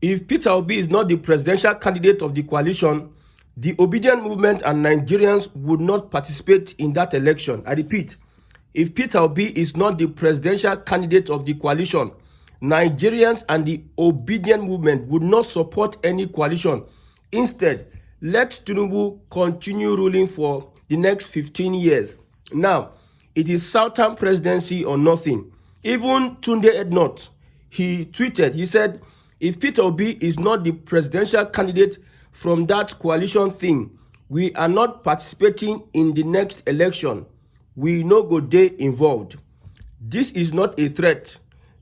If Peter Obi is not the presidential candidate of the coalition, the obedient movement and Nigerians would not participate in that election. I repeat, if Peter Obi is not the presidential candidate of the coalition, Nigerians and the obedient movement would not support any coalition. Instead, let Tinubu continue ruling for the next 15 years. Now, it is Southern presidency or nothing. Even Tunde Ednut, he tweeted, he said, if Peter Obi is not the presidential candidate from that coalition thing, we are not participating in the next election. We no go dey involved. This is not a threat.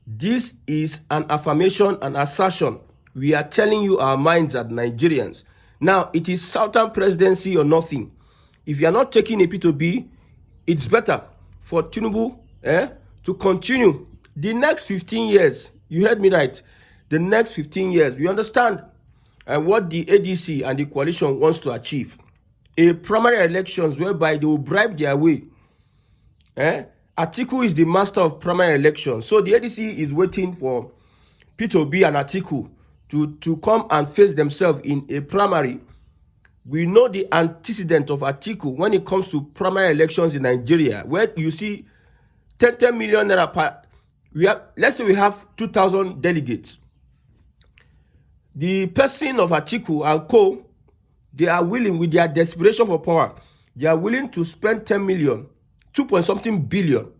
This is an affirmation and assertion. We are telling you our minds as Nigerians. Now, it is Southern presidency or nothing. If you are not taking a Peter Obi, it's better for Tinubu to continue the next 15 years. You heard me right. The next 15 years. We understand what the ADC and the coalition wants to achieve. A primary elections whereby they will bribe their way. Atiku is the master of primary elections. So the ADC is waiting for Peter Obi and Atiku to come and face themselves in a primary. We know the antecedent of Atiku when it comes to primary elections in Nigeria, where you see 10 million naira per. Let's say we have 2,000 delegates. The person of Atiku and co, they are willing, with their desperation for power, they are willing to spend 10 million, 2.something billion,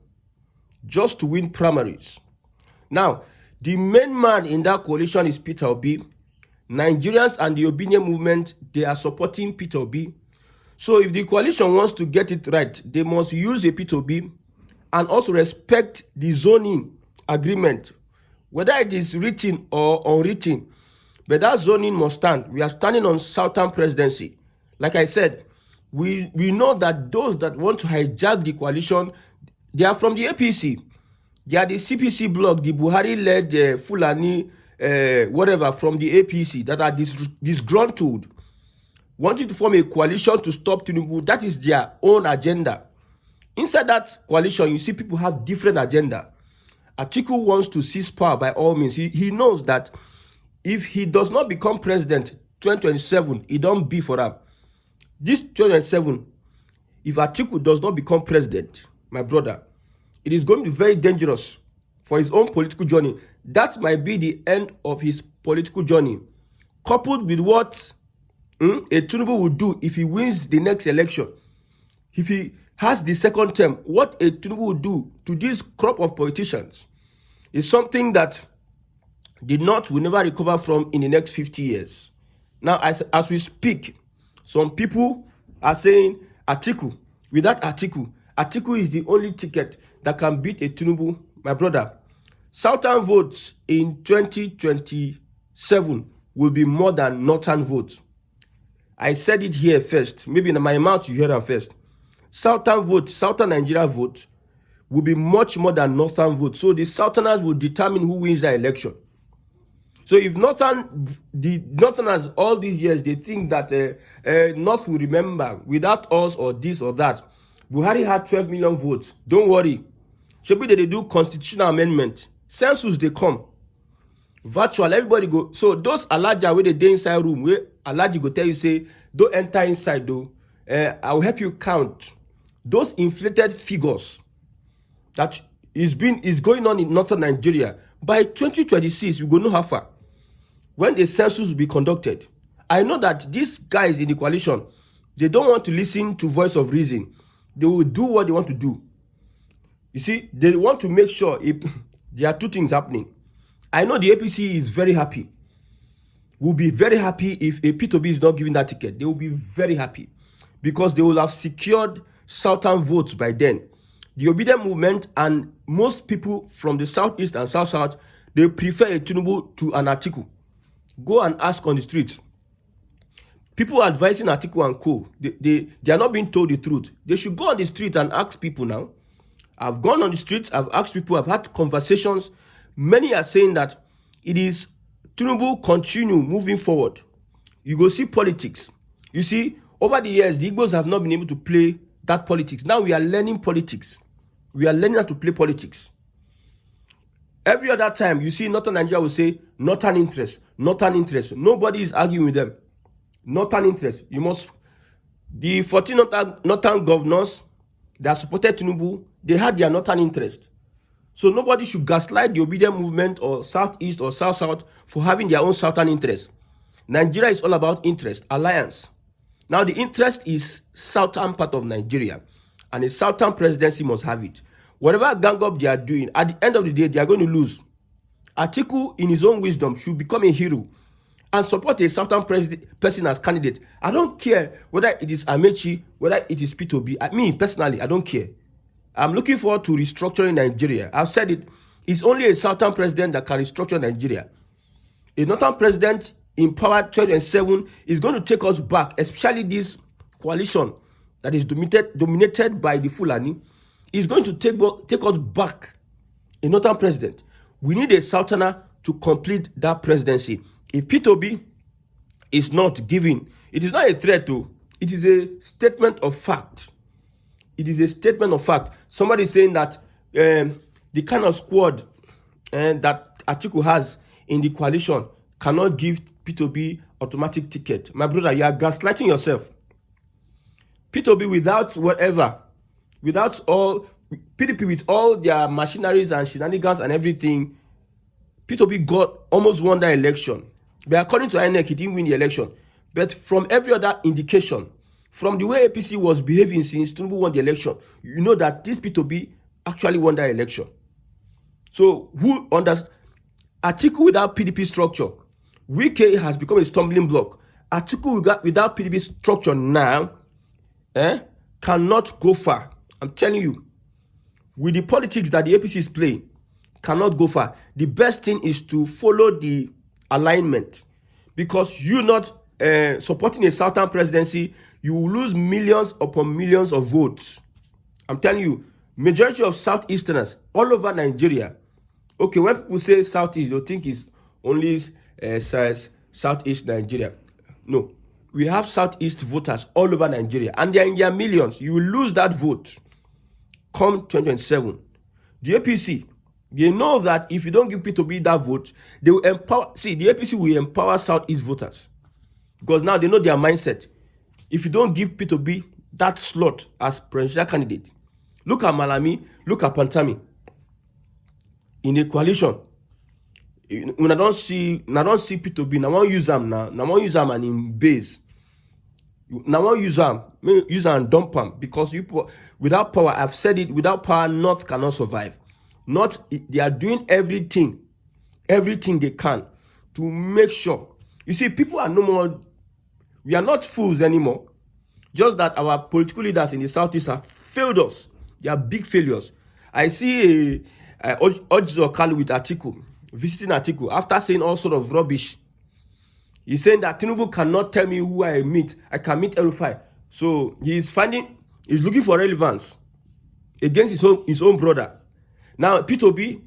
just to win primaries. Now, the main man in that coalition is Peter Obi. Nigerians and the obedient movement, they are supporting Peter Obi. So if the coalition wants to get it right, they must use a Peter Obi and also respect the zoning agreement, whether it is written or unwritten. But that zoning must stand. We are standing on Southern presidency. Like I said, we know that those that want to hijack the coalition, they are from the APC. They are the CPC bloc, the Buhari-led Fulani, whatever, from the APC that are disgruntled, wanting to form a coalition to stop Tinubu. That is their own agenda. Inside that coalition, you see people have different agenda. Atiku wants to seize power by all means. He knows that if he does not become president 2027, it don't be for him. This 2027, if Atiku does not become president, my brother, it is going to be very dangerous for his own political journey. That might be the end of his political journey. Coupled with what a Tinubu will do if he wins the next election. If he has the second term, what a Tinubu will do to this crop of politicians is something that the North will never recover from in the next 50 years. Now, as we speak, some people are saying Atiku. Without Atiku, Atiku is the only ticket that can beat a Tinubu. My brother, Southern votes in 2027 will be more than Northern votes. I said it here first. Maybe in my mouth you heard it first. Southern votes, Southern Nigeria votes, will be much more than Northern votes. So the Southerners will determine who wins the election. So if the Northerners all these years, they think that North will remember without us or this or that. Buhari had 12 million votes. Don't worry. Maybe they do constitutional amendment. Census, they come. Virtual, everybody go. So those Alaja where they dey inside room, where Alaji go tell you, say, don't enter inside though. I will help you count. Those inflated figures that is going on in northern Nigeria. By 2026, we go know how far. When the census will be conducted. I know that these guys in the coalition, they don't want to listen to voice of reason. They will do what they want to do. You see, they want to make sure if there are two things happening. I know the APC is very happy. Will be very happy if a Peter Obi is not giving that ticket. They will be very happy because they will have secured Southern votes by then. The obedient movement and most people from the southeast and south, they prefer a Tinubu to an Atiku. Go and ask on the streets. People advising Atiku and co, they are not being told the truth. They should go on the street and ask people now. I've gone on the streets, I've asked people, I've had conversations. Many are saying that it is Tinubu continue moving forward. You go see politics. You see, over the years, the Igbos have not been able to play that politics. Now we are learning politics. We are learning how to play politics. Every other time you see Northern Nigeria will say northern interest, northern interest. Nobody is arguing with them. Northern interest. You must. The 14 northern governors that supported Tinubu, they had their northern interest. So nobody should gaslight the obedient movement or southeast or south-south for having their own southern interest. Nigeria is all about interest, alliance. Now the interest is southern part of Nigeria, and a southern presidency must have it. Whatever gang up they are doing, at the end of the day, they are going to lose. Atiku, in his own wisdom, should become a hero and support a southern person as candidate. I don't care whether it is Amechi, whether it is Peter Obi. Me, personally, I don't care. I'm looking forward to restructuring Nigeria. I've said it. It's only a southern president that can restructure Nigeria. A northern president in power 2007 is going to take us back, especially this coalition that is dominated by the Fulani. Is going to take us back. A northern president. We need a southerner to complete that presidency. If Peter Obi is not giving, it is not a threat to, it is a statement of fact. It is a statement of fact. Somebody is saying that the kind of squad that Atiku has in the coalition cannot give Peter Obi automatic ticket. My brother, you are gaslighting yourself. Peter Obi without whatever, without all, PDP with all their machineries and shenanigans and everything, Peter Obi almost won that election. But according to INEC, he didn't win the election. But from every other indication, from the way APC was behaving since Tinubu won the election, you know that this Peter Obi actually won that election. So who understands? Atiku without PDP structure, Wike has become a stumbling block. Atiku without PDP structure now cannot go far. I'm telling you, with the politics that the APC is playing, cannot go far. The best thing is to follow the alignment, because you not supporting a southern presidency, you will lose millions upon millions of votes. I'm telling you, majority of southeasterners all over Nigeria. Okay, when people say southeast, they think it's only southeast Nigeria. No, we have southeast voters all over Nigeria, and they are in their millions. You will lose that vote come 2027. The APC, they know that if you don't give Peter Obi that vote, they will empower. See, the APC will empower southeast voters, because now they know their mindset. If you don't give Peter Obi that slot as presidential candidate, look at Malami, look at Pantami. In a coalition, when I don't see Peter Obi, I want to use them now. I want to use them and in base. Now I want to use them and dump them, because without power, I've said it, without power, North cannot survive. North, they are doing everything they can to make sure. You see, people are no more, we are not fools anymore. Just that our political leaders in the Southeast have failed us. They are big failures. I see Ojizo Kalu with Atiku, visiting Atiku, after saying all sort of rubbish. He's saying that Tinubu cannot tell me who I meet. I can meet Erufai. So he's looking for relevance against his own brother. Now, Peter Obi,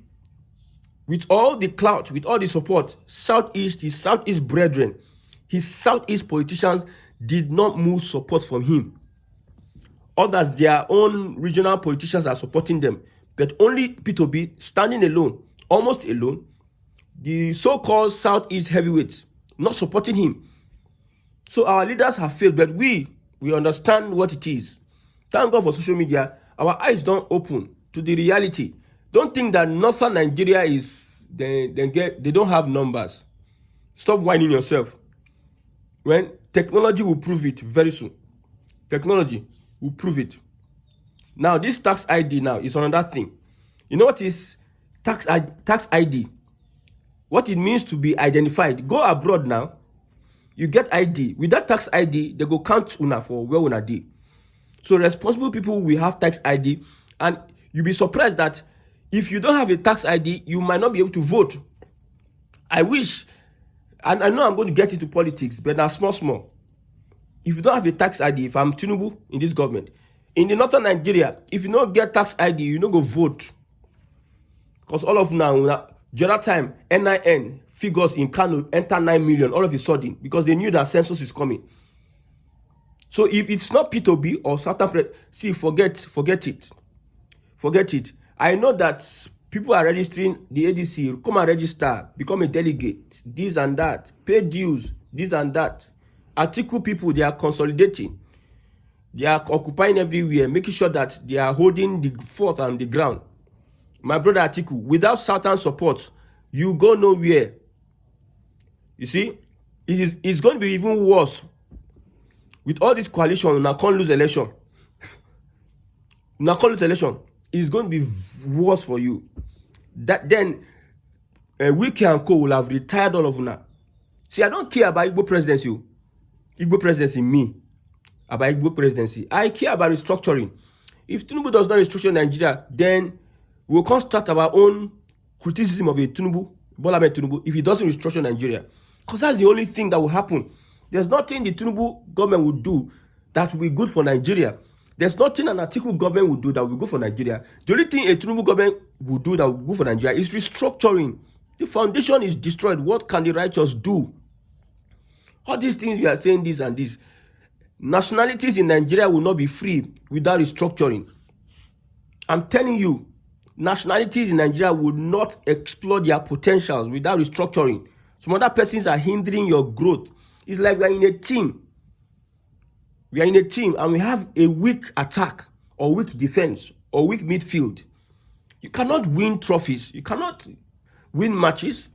with all the clout, with all the support, his Southeast brethren, his Southeast politicians did not move support from him. Others, their own regional politicians are supporting them. But only Peter Obi, standing alone, almost alone, the so-called Southeast heavyweights, not supporting him. So our leaders have failed, but we understand what it is. Thank God for social media. Our eyes don't open to the reality. Don't think that northern Nigeria is they don't have numbers. Stop whining yourself. When technology will prove it very soon. Technology will prove it. Now this tax ID now is another thing. You know what is tax ID? What it means to be identified. Go abroad now. You get ID. With that tax ID, they go count una for where una dey. So responsible people will have tax ID, and you'll be surprised that if you don't have a tax ID, you might not be able to vote. I wish, and I know I'm going to get into politics, but now small. If you don't have a tax ID, if I'm Tinubu in this government, in the northern Nigeria, if you don't get tax ID, you don't go vote. Because all of now, the other time, NIN figures in Kano enter 9 million all of a sudden, because they knew that census is coming. So if it's not Peter Obi or Southern see, forget it. I know that People are registering the ADC. Come and register. Become a delegate. This and that. Pay dues. This and that. Article people, they are consolidating. They are occupying everywhere, making sure that they are holding the fort on the ground. My brother Atiku, without Southern support, you go nowhere. You see, it's going to be even worse. With all this coalition, now can't lose election. Now can't lose election. It's going to be worse for you. That then, Wiki and Co will have retired all of them now. See, I don't care about Igbo presidency. Igbo presidency, me. About Igbo presidency. I care about restructuring. If Tinubu does not restructure Nigeria, then we'll come start our own criticism of a Tinubu, Bola Ahmed Tinubu, if he doesn't restructure Nigeria. Because that's the only thing that will happen. There's nothing the Tinubu government will do that will be good for Nigeria. There's nothing an Atiku government will do that will be good for Nigeria. The only thing a Tinubu government will do that will be good for Nigeria is restructuring. The foundation is destroyed. What can the righteous do? All these things you are saying, this and this. Nationalities in Nigeria will not be free without restructuring. I'm telling you, nationalities in Nigeria will not explore their potentials without restructuring. Some other persons are hindering your growth. It's like we are in a team. We are in a team and we have a weak attack or weak defense or weak midfield. You cannot win trophies. You cannot win matches.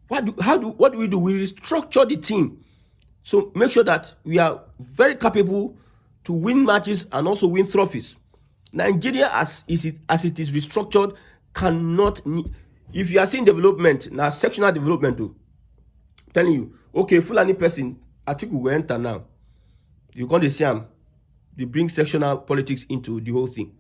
What do we do? We restructure the team. So make sure that we are very capable to win matches and also win trophies. Nigeria, as it is restructured, cannot. If you are seeing development, now sectional development, too, I'm telling you, okay, Fulani person, Atiku will enter now. You can't see him. They bring sectional politics into the whole thing.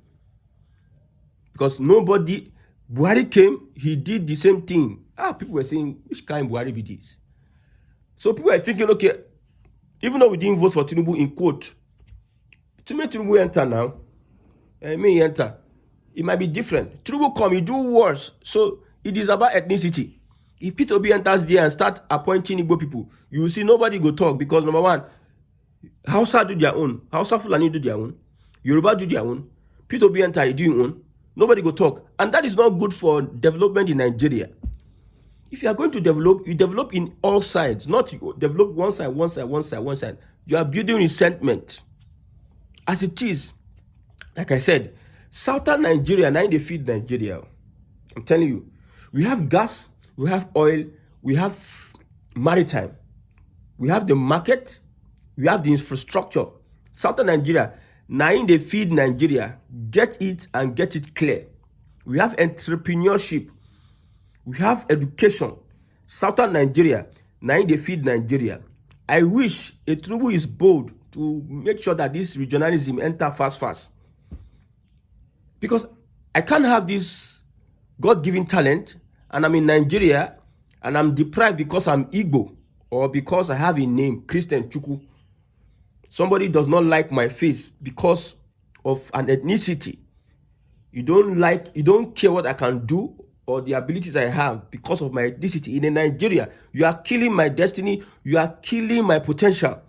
Because nobody, Buhari came, he did the same thing. People were saying, which kind Buhari be this? So people are thinking, okay, even though we didn't vote for Tinubu in quote, to make Tinubu enter now, me enter, it might be different. Tinubu come, he do worse. So it is about ethnicity. If Peter Obi enters there and start appointing Igbo people, you will see nobody go talk because number one, Hausa do their own. Hausa Fulani do their own. Yoruba do their own. Peter Obi enter, he do his own. Nobody go talk. And that is not good for development in Nigeria. If you are going to develop, you develop in all sides, not you develop one side. You are building resentment. As it is, like I said, Southern Nigeria, now they feed Nigeria. I'm telling you, we have gas, we have oil, we have maritime, we have the market, we have the infrastructure. Southern Nigeria, now they feed Nigeria. Get it and get it clear. We have entrepreneurship. We have education. Southern Nigeria, now they feed Nigeria. I wish a Tinubu is bold to make sure that this regionalism enter fast. Because I can't have this God-given talent and I'm in Nigeria and I'm deprived because I'm Igbo or because I have a name, Christian Chuku. Somebody does not like my face because of an ethnicity. You don't care what I can do or the abilities I have because of my ethnicity. In Nigeria, you are killing my destiny. You are killing my potential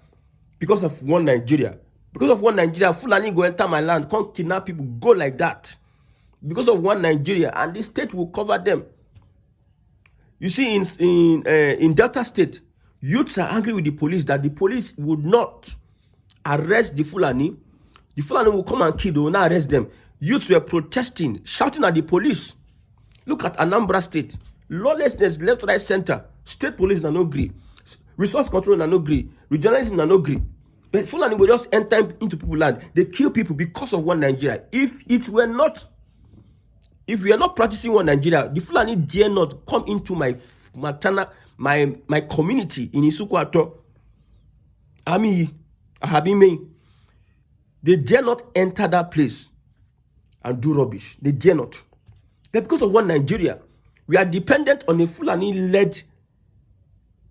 because of one Nigeria. Because of one Nigeria, Fulani go enter my land, come kidnap people, go like that. Because of one Nigeria, and the state will cover them. You see, in Delta State, youths are angry with the police that the police would not arrest the Fulani. The Fulani will come and kill, they will not arrest them. Youths were protesting, shouting at the police. Look at Anambra State. Lawlessness, left, right, center. State police na no agree. Resource control na no agree. Regionalism na no agree. But Fulani will just enter into people's land. They kill people because of one Nigeria. If we are not practicing one Nigeria, the Fulani dare not come into my matana, my community in Isukwato. Ahabime. They dare not enter that place and do rubbish. They dare not. But because of one Nigeria, we are dependent on a Fulani-led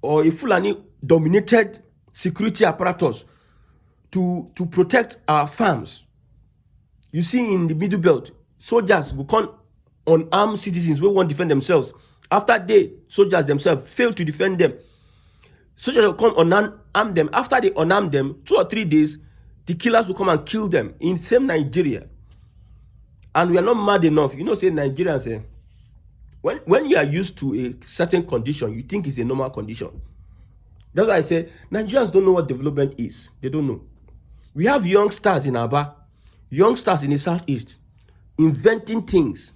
or a Fulani-dominated security apparatus to protect our farms. You see, in the Middle Belt, soldiers will come unarmed citizens who won't defend themselves. After soldiers themselves fail to defend them, soldiers will come unarm them. After they unarm them, 2 or 3 days, the killers will come and kill them in same Nigeria. And we are not mad enough. You know, say Nigerians, when you are used to a certain condition, you think it's a normal condition. That's why I say Nigerians don't know what development is. They don't know. We have young stars in Aba, young stars in the southeast, inventing things.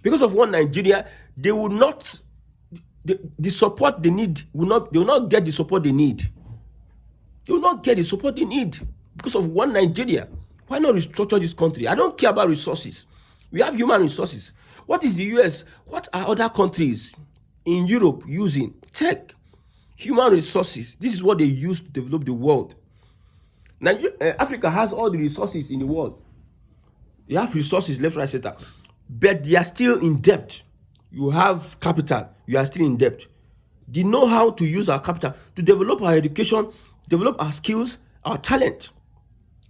Because of one Nigeria, they will not, the support they need they will not get the support they need. They will not get the support they need because of one Nigeria. Why not restructure this country? I don't care about resources. We have human resources. What is the US? What are other countries in Europe using? Check. Human resources. This is what they use to develop the world. Africa has all the resources in the world. They have resources left, right, center. But they are still in debt. You have capital. You are still in debt. They know how to use our capital to develop our education, develop our skills, our talent.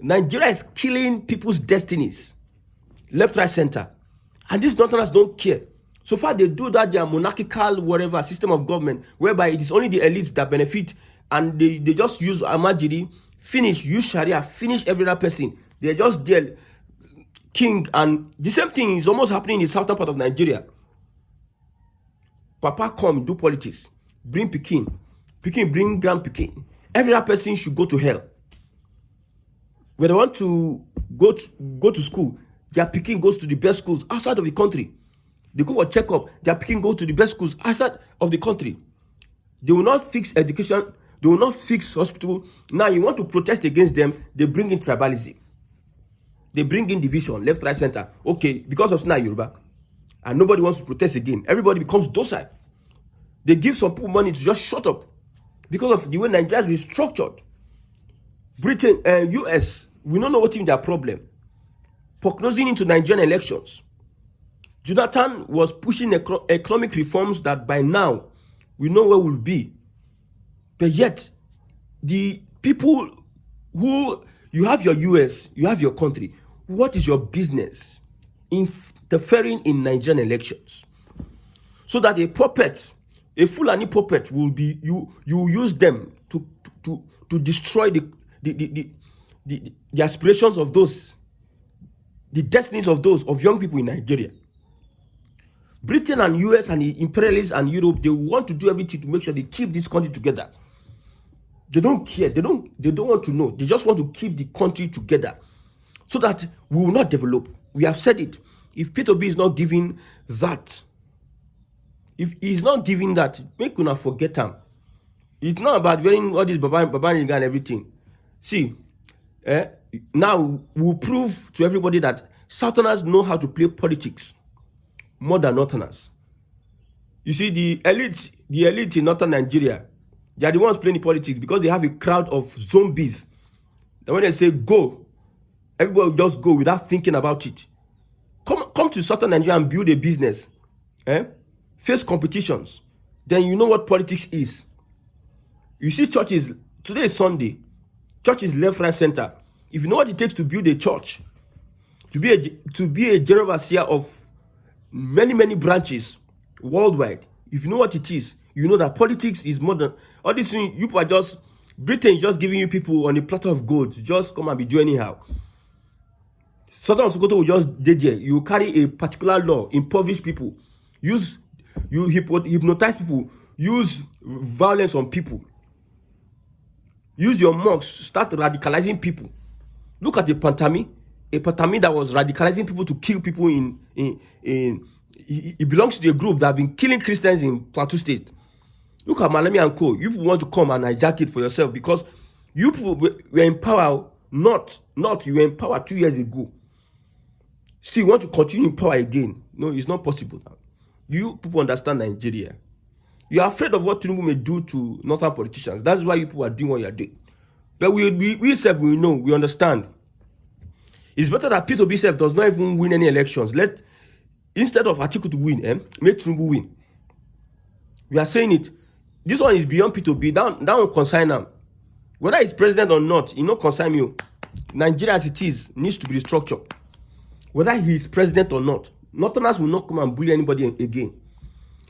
Nigeria is killing people's destinies. Left, right, center. And these Northerners don't care. So far they do that, their monarchical whatever system of government, whereby it is only the elites that benefit, and they just use Amajiri, finish, use Sharia, finish every other person. They're just there, king, and the same thing is almost happening in the southern part of Nigeria. Papa come, do politics, bring Pekin, bring Grand Pekin. Every other person should go to hell. When they want to go to school, their Pekin goes to the best schools outside of the country. They go for checkup, their Pekin goes to the best schools outside of the country. They will not fix education, they will not fix hospital. Now you want to protest against them, they bring in tribalism. They bring in division, left, right, center. Okay, because of Sna Yoruba. And nobody wants to protest again. Everybody becomes docile. They give some people money to just shut up. Because of the way Nigeria is restructured. Britain and US, we don't know what is their problem. Prognosing into Nigerian elections. Jonathan was pushing economic reforms that by now we know where we'll be. But yet, the people who, you have your US, you have your country. What is your business interfering in Nigerian elections? So that a puppet, a Fulani puppet will be, you use them to destroy the aspirations of those, the destinies of those, of young people in Nigeria. Britain and US and the imperialists and Europe, they want to do everything to make sure they keep this country together. They don't care. They don't want to know. They just want to keep the country together so that we will not develop. We have said it. If Peter Obi is not giving that, if he's not giving that, make una forget him. It's not about wearing all this Babaniga and everything. See, now we'll prove to everybody that Southerners know how to play politics more than Northerners. You see, the elite in Northern Nigeria, they are the ones playing the politics because they have a crowd of zombies. That when they say go, everybody will just go without thinking about it. Come to Southern Nigeria and build a business. Face competitions. Then you know what politics is. You see churches, today is Sunday. Churches left, right, center. If you know what it takes to build a church, to be a general overseer of many branches worldwide, if you know what it is, you know that politics is more than all these things. You are just, Britain is just giving you people on a platter of gold to just come and be doing anyhow. Southern Sokoto will just dead there. You carry a particular law, impoverish people, you hypnotize people, use violence on people, use your mosques, start radicalizing people. Look at the Pantami that was radicalizing people to kill people it belongs to a group that have been killing Christians in Plateau State. Look at Malemi and Co. You people want to come and hijack it for yourself because you people were in power, not you were in power 2 years ago. Still want to continue in power again. No, it's not possible now. You people understand Nigeria. You are afraid of what Tinubu may do to northern politicians. That's why you people are doing what you are doing. But we know, we understand. It's better that Peter Obi does not even win any elections. Instead of Atiku to win, make Tinubu win. We are saying it. This one is beyond Peter Obi. That will concern him. Whether he's president or not, it not concern you. Nigeria as it is needs to be restructured. Whether he is president or not, Northerners will not come and bully anybody again.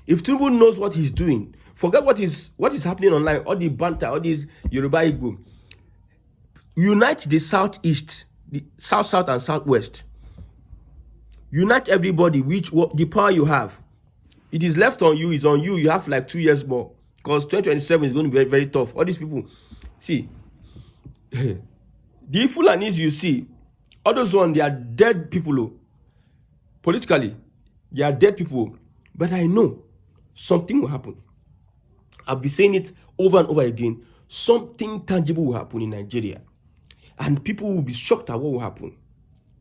If Tinubu knows what he's doing, forget what is happening online, all the banter, all these Yoruba Igbo. Unite the southeast, the south and southwest. Unite everybody, the power you have. It is left on you, it's on you. You have like 2 years more. Because 2027 is going to be very, very tough. All these people, see, the Fulanis you see, all those ones, they are dead people. Politically, they are dead people. But I know something will happen. I've been saying it over and over again. Something tangible will happen in Nigeria. And people will be shocked at what will happen.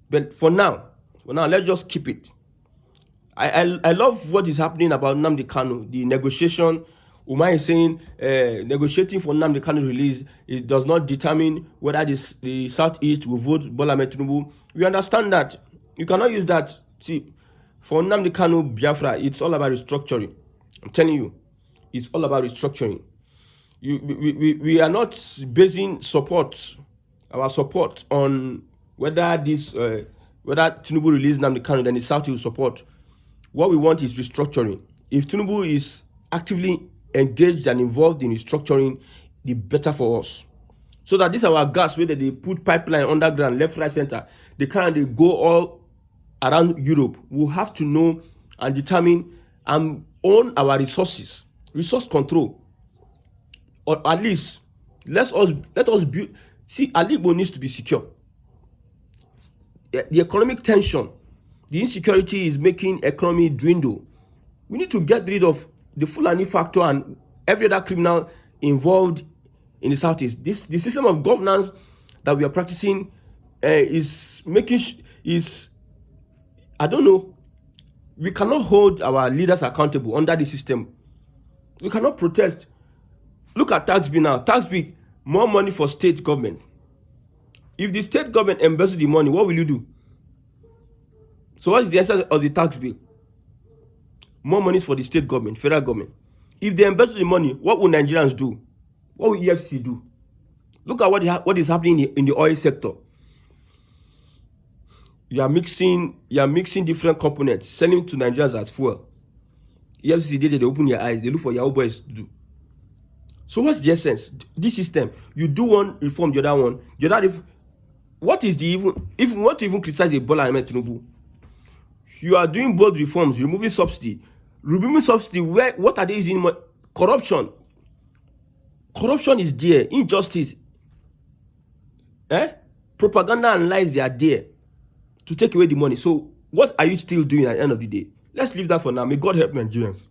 But for now, let's just keep it. I love what is happening about Nnamdi Kanu, the negotiation. Umar is saying negotiating for Nnamdi Kanu's release, it does not determine whether the Southeast will vote Bola Ahmed Tinubu. We understand that. You cannot use that. See, for Nnamdi Kanu Biafra, it's all about restructuring. I'm telling you, it's all about restructuring. We are not basing our support on whether Tinubu release Nnamdi Kanu, then the South will support. What we want is restructuring. If Tinubu is actively engaged and involved in restructuring, the better for us. So that this our gas, whether they put pipeline underground, left, right, center, they go all around Europe. We'll have to know and determine and own our resources, resource control. Or at least let us build. See, Aligbo needs to be secure. The economic tension, the insecurity is making economy dwindle. We need to get rid of the Fulani factor and every other criminal involved in the Southeast. The system of governance that we are practicing is I don't know. We cannot hold our leaders accountable under the system. We cannot protest. Look at tax bill now. Tax bill, more money for state government. If the state government embezzle the money, what will you do? So what is the essence of the tax bill? More money for the state government, federal government. If they embezzle the money, what will Nigerians do? What will EFCC do? Look at what is happening in the oil sector. You are mixing different components, selling to Nigerians as fuel. EFCC did it, they open their eyes, they look for your boys to do. So what's the essence? This system, you do one reform, the other one. The other, what is the even? If you want to even criticize the Bola Ahmed Tinubu, you are doing both reforms, removing subsidy. Removing subsidy, what are they using? Corruption. Corruption is there. Injustice. Propaganda and lies, they are there to take away the money. So what are you still doing at the end of the day? Let's leave that for now. May God help Nigerians.